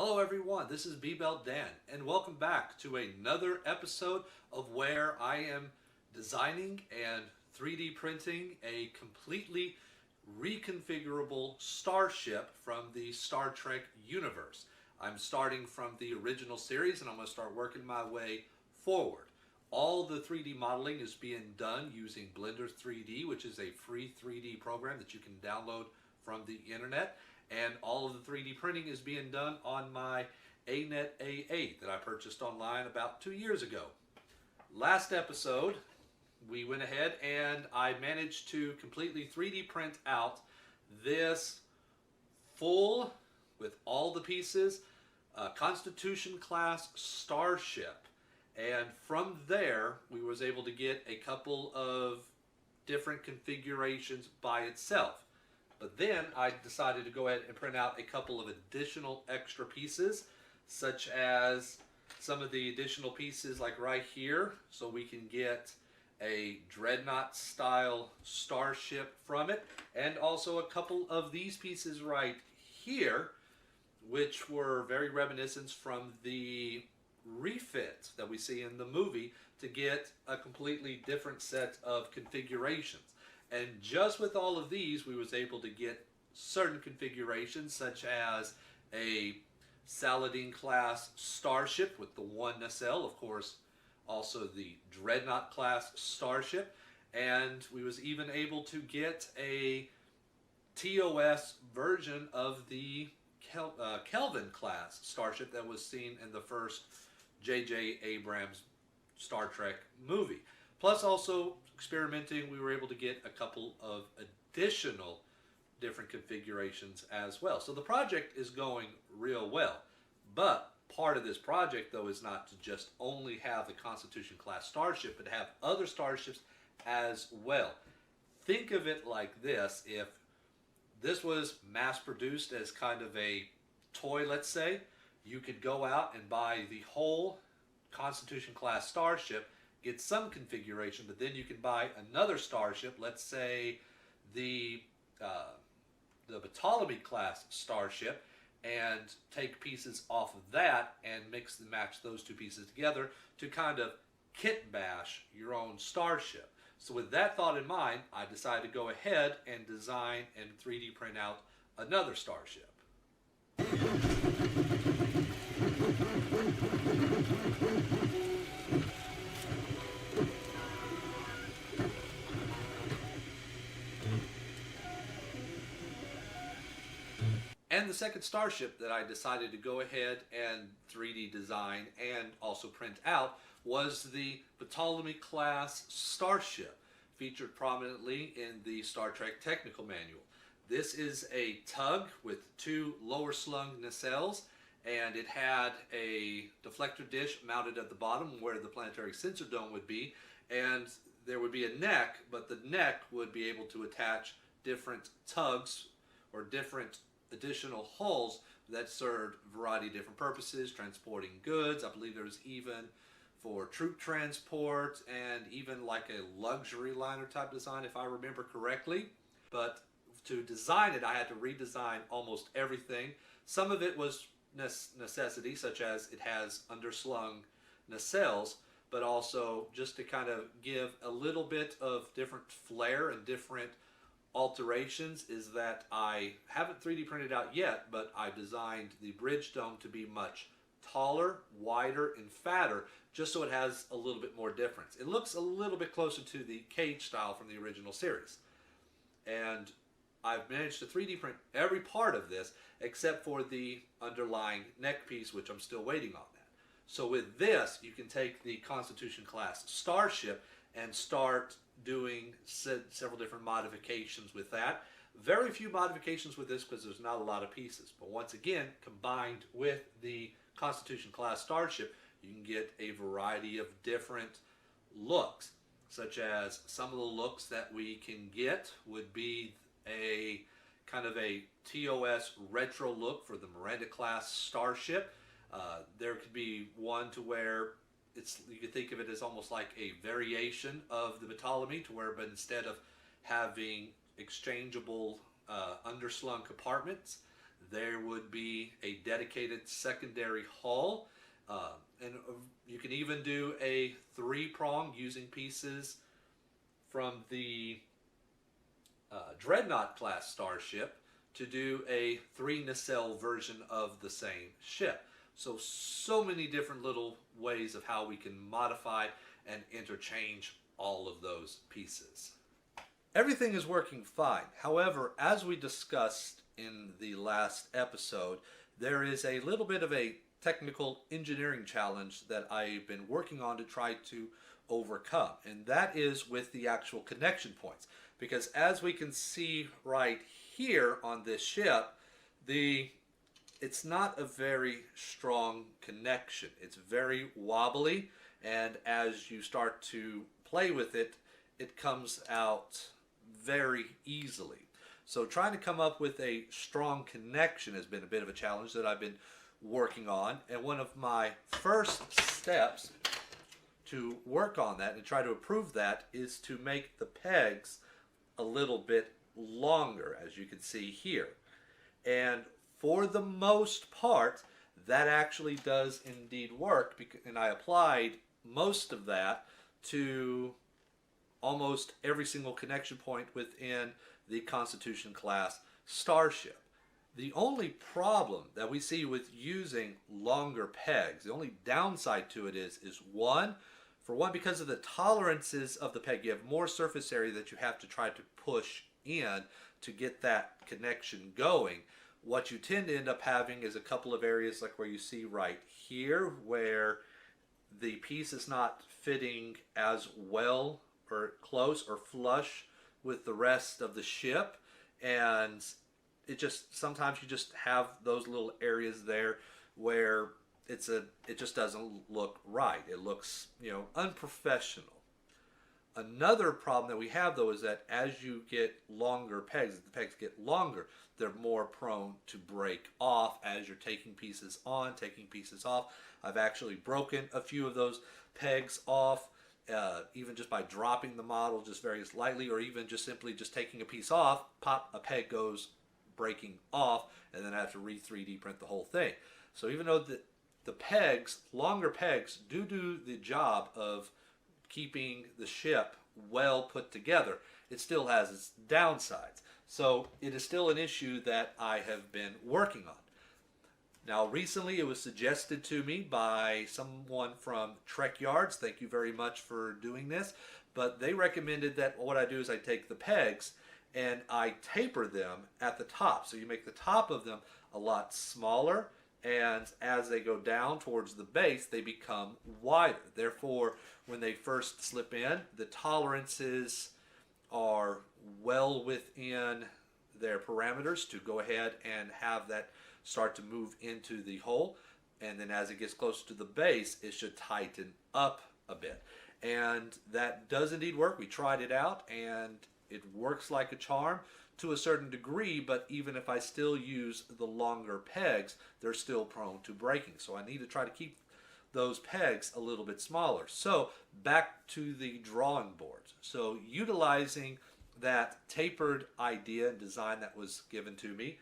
Hello everyone, this is B-Belt Dan, and welcome back to another episode of where I am designing and 3D printing a completely reconfigurable starship from the Star Trek universe. I'm starting from the original series and I'm going to start working my way forward. All the 3D modeling is being done using Blender 3D, which is a free 3D program that you can download from the internet. And all of the 3D printing is being done on my ANET A8 that I purchased online about 2 years ago. Last episode, we went ahead and I managed to completely 3D print out this full, with all the pieces, Constitution class starship. And from there, we was able to get a couple of different configurations by itself. But then I decided to go ahead and print out a couple of additional extra pieces, such as some of the additional pieces like right here, so we can get a dreadnought style starship from it, and also a couple of these pieces right here, which were very reminiscent from the refit that we see in the movie to get a completely different set of configurations. And just with all of these, we was able to get certain configurations, such as a Saladin class starship with the one nacelle, of course, also the Dreadnought class starship, and we was even able to get a TOS version of the Kelvin class starship that was seen in the first J.J. Abrams Star Trek movie. Plus, also experimenting, we were able to get a couple of additional different configurations as well. So the project is going real well. But part of this project, though, is not to just only have the Constitution class starship, but to have other starships as well. Think of it like this: if this was mass produced as kind of a toy, let's say, you could go out and buy the whole Constitution class starship, get some configuration, but then you can buy another starship, let's say the Ptolemy class starship, and take pieces off of that and mix and match those two pieces together to kind of kit bash your own starship. So with that thought in mind, I decided to go ahead and design and 3D print out another starship. And the second starship that I decided to go ahead and 3D design and also print out was the Ptolemy class starship, featured prominently in the Star Trek technical manual. This is a tug with two lower slung nacelles, and it had a deflector dish mounted at the bottom where the planetary sensor dome would be, and there would be a neck, but the neck would be able to attach different tugs or different additional hulls that served a variety of different purposes, transporting goods. I believe there was even for troop transport and even like a luxury liner type design, if I remember correctly. But to design it, I had to redesign almost everything. Some of it was necessity, such as it has underslung nacelles, but also just to kind of give a little bit of different flair and different alterations, is that I haven't 3D printed out yet, but I designed the bridge dome to be much taller, wider, and fatter, just so it has a little bit more difference. It looks a little bit closer to the cage style from the original series. And I've managed to 3D print every part of this except for the underlying neck piece, which I'm still waiting on that. So with this, you can take the Constitution class starship and start doing several different modifications with that. Very few modifications with this because there's not a lot of pieces. But once again, combined with the Constitution class starship, you can get a variety of different looks, such as some of the looks that we can get would be a kind of a TOS retro look for the Miranda class starship. There could be one to where you could think of it as almost like a variation of the Ptolemy, to where, but instead of having exchangeable underslung compartments, There would be a dedicated secondary hull, and you can even do a three-prong using pieces from the Dreadnought class starship to do a three nacelle version of the same ship. So many different little ways of how we can modify and interchange all of those pieces. Everything is working fine. However, as we discussed in the last episode, there is a little bit of a technical engineering challenge that I've been working on to try to overcome, and that is with the actual connection points. Because as we can see right here on this ship, it's not a very strong connection. It's very wobbly, and as you start to play with it, it comes out very easily. So trying to come up with a strong connection has been a bit of a challenge that I've been working on, and one of my first steps to work on that and try to improve that is to make the pegs a little bit longer, as you can see here. And for the most part, that actually does indeed work, and I applied most of that to almost every single connection point within the Constitution class starship. The only problem that we see with using longer pegs, the only downside to it is one, because of the tolerances of the peg, you have more surface area that you have to try to push in to get that connection going. What you tend to end up having is a couple of areas like where you see right here where the piece is not fitting as well or close or flush with the rest of the ship, and it just sometimes you just have those little areas there where it just doesn't look right. It looks, unprofessional. Another problem that we have though is that as you get longer pegs, as the pegs get longer, they're more prone to break off as you're taking pieces on, taking pieces off. I've actually broken a few of those pegs off, even just by dropping the model just very slightly, or even just simply just taking a piece off, pop, a peg goes breaking off, and then I have to re-3D print the whole thing. So even though the pegs, longer pegs, do the job of keeping the ship well put together, it still has its downsides. So it is still an issue that I have been working on. Now recently it was suggested to me by someone from Trek Yards, thank you very much for doing this, but they recommended that what I do is I take the pegs and I taper them at the top. So you make the top of them a lot smaller, and as they go down towards the base, they become wider. Therefore, when they first slip in, the tolerances are well within their parameters to go ahead and have that start to move into the hole. And then as it gets closer to the base, it should tighten up a bit. And that does indeed work. We tried it out, and it works like a charm to a certain degree, but even if I still use the longer pegs, they're still prone to breaking. So I need to try to keep those pegs a little bit smaller. So back to the drawing boards. So utilizing that tapered idea and design that was given to me,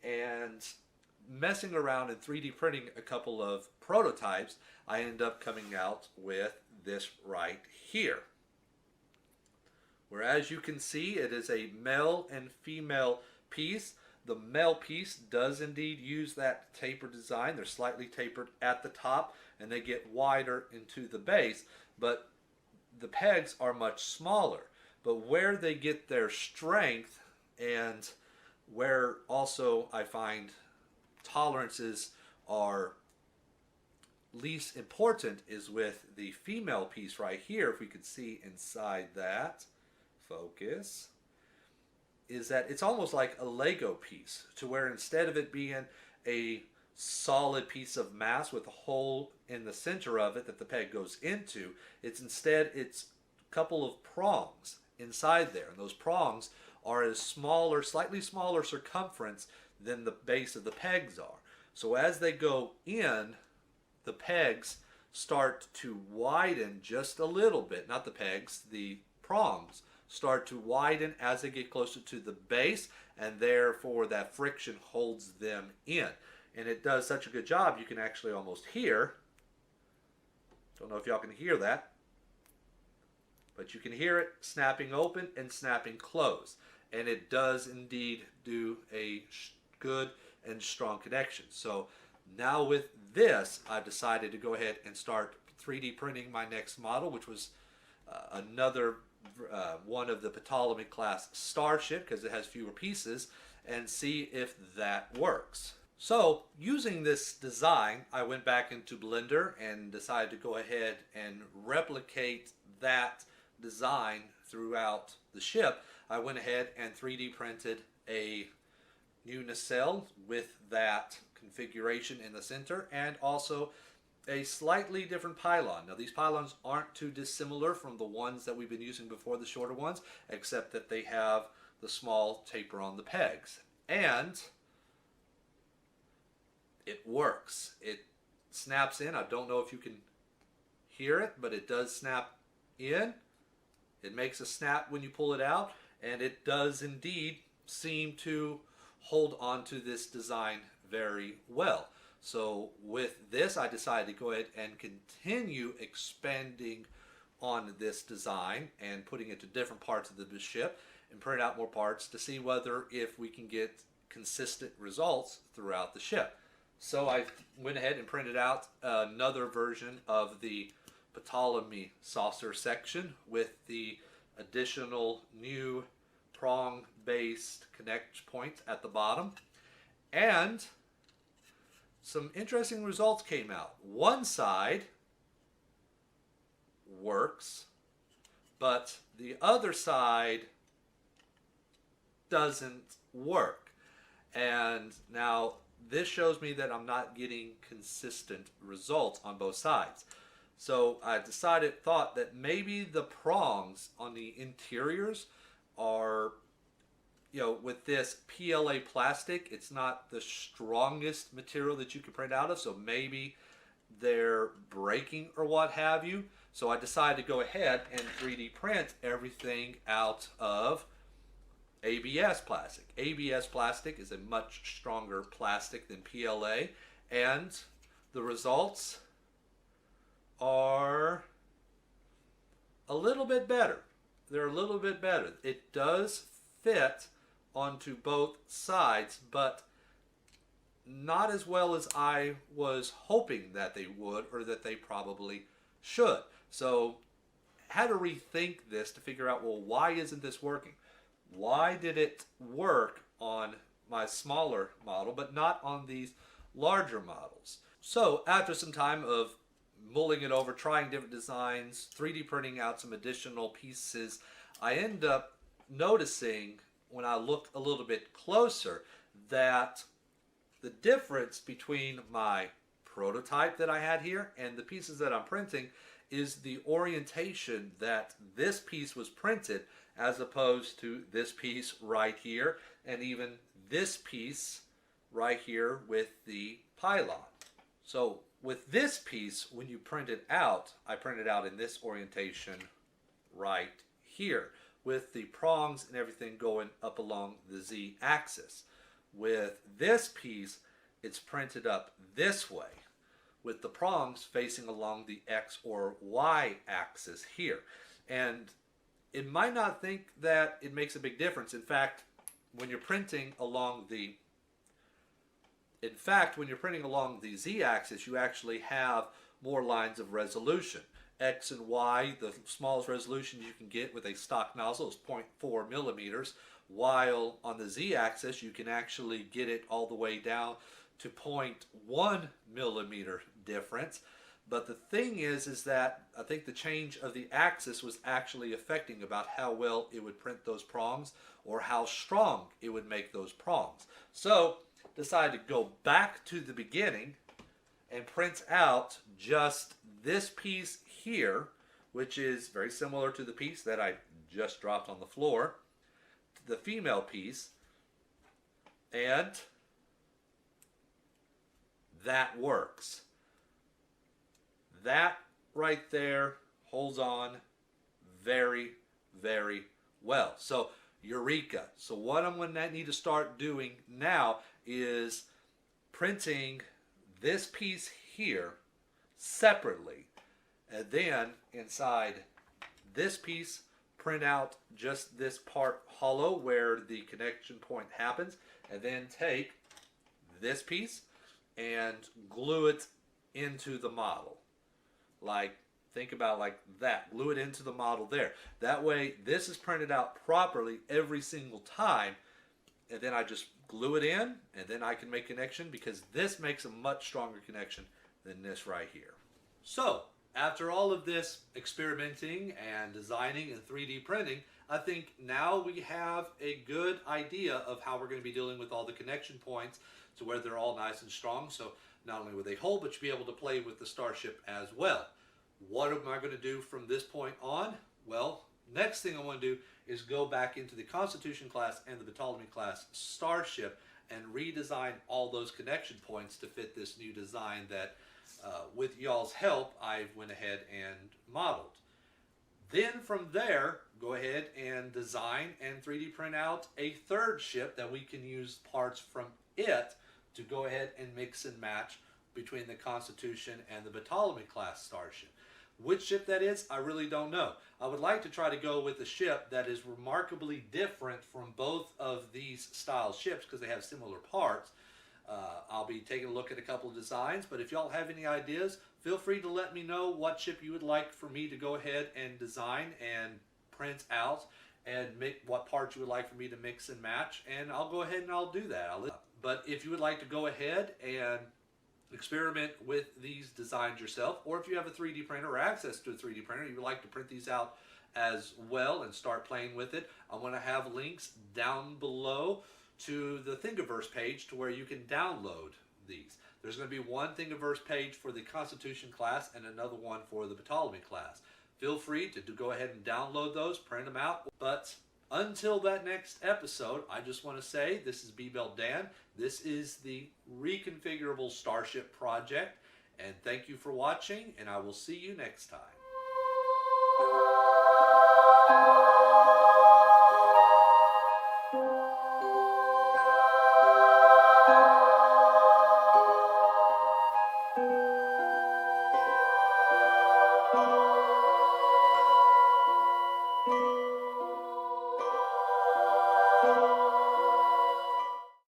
and messing around and 3D printing a couple of prototypes, I end up coming out with this right here. Where, as you can see, it is a male and female piece. The male piece does indeed use that tapered design. They're slightly tapered at the top and they get wider into the base, but the pegs are much smaller. But where they get their strength, and where also I find tolerances are least important, is with the female piece right here. If we could see inside that, focus, is that it's almost like a Lego piece, to where instead of it being a solid piece of mass with a hole in the center of it that the peg goes into, it's a couple of prongs inside there, and those prongs are as smaller, slightly smaller circumference than the base of the pegs are. So as they go in, the pegs start to widen just a little bit, not the pegs, the prongs start to widen as they get closer to the base, and therefore that friction holds them in. And it does such a good job, you can actually almost hear, don't know if y'all can hear that, but you can hear it snapping open and snapping closed. And it does indeed do a good and strong connection. So now with this, I've decided to go ahead and start 3D printing my next model, which was another one of the Ptolemy class starship, because it has fewer pieces, and see if that works. So using this design, I went back into Blender and decided to go ahead and replicate that design throughout the ship. I went ahead and 3D printed a new nacelle with that configuration in the center, and also a slightly different pylon. Now these pylons aren't too dissimilar from the ones that we've been using before, the shorter ones, except that they have the small taper on the pegs. And it works. It snaps in. I don't know if you can hear it, but it does snap in. It makes a snap when you pull it out, and it does indeed seem to hold on to this design very well. So with this, I decided to go ahead and continue expanding on this design and putting it to different parts of the ship and print out more parts to see whether if we can get consistent results throughout the ship. So I went ahead and printed out another version of the Ptolemy saucer section with the additional new prong-based connect points at the bottom. And some interesting results came out. One side works, but the other side doesn't work. And now this shows me that I'm not getting consistent results on both sides. So I thought that maybe the prongs on the interiors are, with this PLA plastic, it's not the strongest material that you can print out of, so maybe they're breaking or what have you. So I decided to go ahead and 3D print everything out of ABS plastic. ABS plastic is a much stronger plastic than PLA, and the results are a little bit better. They're a little bit better. It does fit onto both sides, but not as well as I was hoping that they would, or that they probably should. So I had to rethink this to figure out, well, why isn't this working? Why did it work on my smaller model, but not on these larger models? So after some time of mulling it over, trying different designs, 3D printing out some additional pieces, I ended up noticing, when I looked a little bit closer, that the difference between my prototype that I had here and the pieces that I'm printing is the orientation that this piece was printed, as opposed to this piece right here, and even this piece right here with the pylon. So with this piece, when you print it out, I print it out in this orientation right here, with the prongs and everything going up along the Z-axis. With this piece, it's printed up this way, with the prongs facing along the X or Y axis here. And it might not think that it makes a big difference. In fact, when you're printing along the Z-axis, you actually have more lines of resolution. X and Y, the smallest resolution you can get with a stock nozzle is 0.4 millimeters, while on the Z-axis you can actually get it all the way down to 0.1 millimeter difference. But the thing is that I think the change of the axis was actually affecting about how well it would print those prongs, or how strong it would make those prongs. So decided to go back to the beginning and print out just this piece here, which is very similar to the piece that I just dropped on the floor, the female piece, and that works. That right there holds on very, very Well, so Eureka. So what I'm going to need to start doing now is printing this piece here separately, and then inside this piece print out just this part hollow where the connection point happens, and then take this piece and glue it into the model. Like, think about like that. Glue it into the model there. That way this is printed out properly every single time, and then I just glue it in, and then I can make connection, because this makes a much stronger connection than this right here. So after all of this experimenting and designing and 3D printing, I think now we have a good idea of how we're going to be dealing with all the connection points to where they're all nice and strong. So not only will they hold, but you'll be able to play with the Starship as well. What am I going to do from this point on? Well, next thing I want to do is go back into the Constitution class and the Ptolemy class Starship and redesign all those connection points to fit this new design that, with y'all's help, I went ahead and modeled. Then from there, go ahead and design and 3D print out a third ship that we can use parts from it to go ahead and mix and match between the Constitution and the Ptolemy class Starship. Which ship that is, I really don't know. I would like to try to go with a ship that is remarkably different from both of these style ships because they have similar parts. I'll be taking a look at a couple of designs, but if y'all have any ideas, feel free to let me know what ship you would like for me to go ahead and design and print out, and make what parts you would like for me to mix and match, and I'll go ahead and I'll do that. But if you would like to go ahead and experiment with these designs yourself, or if you have a 3D printer or access to a 3D printer, you would like to print these out as well and start playing with it, I'm going to have links down below to the Thingiverse page to where you can download these. There's going to be one Thingiverse page for the Constitution class and another one for the Ptolemy class. Feel free to go ahead and download those, print them out. But until that next episode, I just want to say this is B-Bell Dan. This is the reconfigurable Starship project, and thank you for watching, and I will see you next time.